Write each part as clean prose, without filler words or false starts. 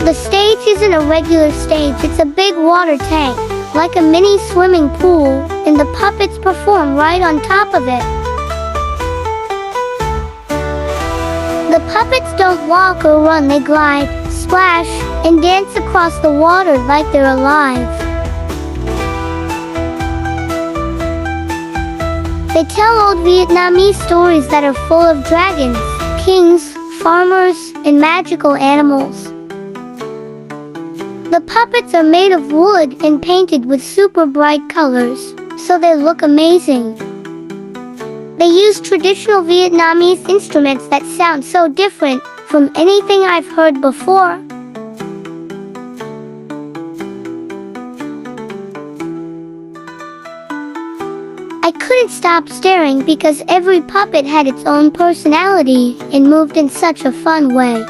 The stage isn't a regular stage, it's a big water tank, like a mini swimming pool, and the puppets perform right on top of it. The puppets don't walk or run, they glide, splash, and dance across the water like they're alive. They tell old Vietnamese stories that are full of dragons, kings, farmers, and magical animals. The puppets are made of wood and painted with super bright colors, so they look amazing. They use traditional Vietnamese instruments that sound so different from anything I've heard before. I couldn't stop staring because every puppet had its own personality and moved in such a fun way.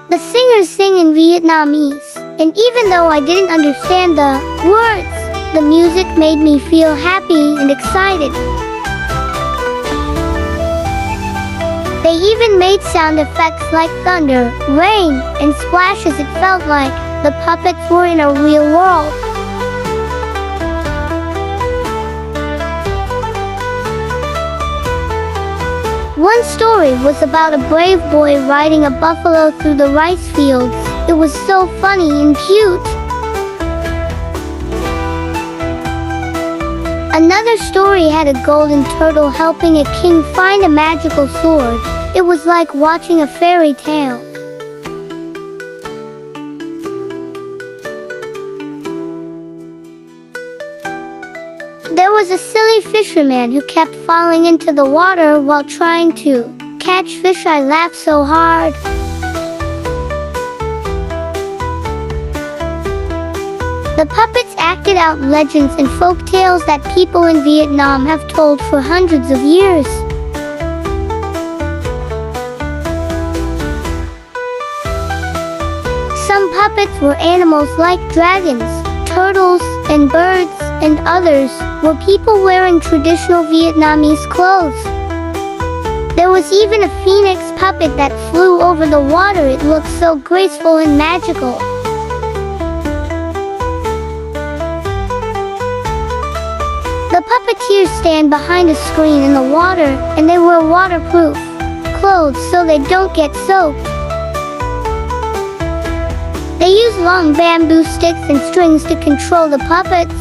The singers sing in Vietnamese, and even though I didn't understand the words, the music made me feel happy and excited. They even made sound effects like thunder, rain, and splashes. It felt like the puppets were in a real world. One story was about a brave boy riding a buffalo through the rice fields. It was so funny and cute. Another story had a golden turtle helping a king find a magical sword. It was like watching a fairy tale. There was a silly fisherman who kept falling into the water while trying to catch fish. I laughed so hard. The puppets acted out legends and folk tales that people in Vietnam have told for hundreds of years. Some puppets were animals like dragons, turtles, and birds, and others were people wearing traditional Vietnamese clothes. There was even a phoenix puppet that flew over the water. It looked so graceful and magical. The puppeteers stand behind a screen in the water, and they wear waterproof clothes so they don't get soaked. They use long bamboo sticks and strings to control the puppets.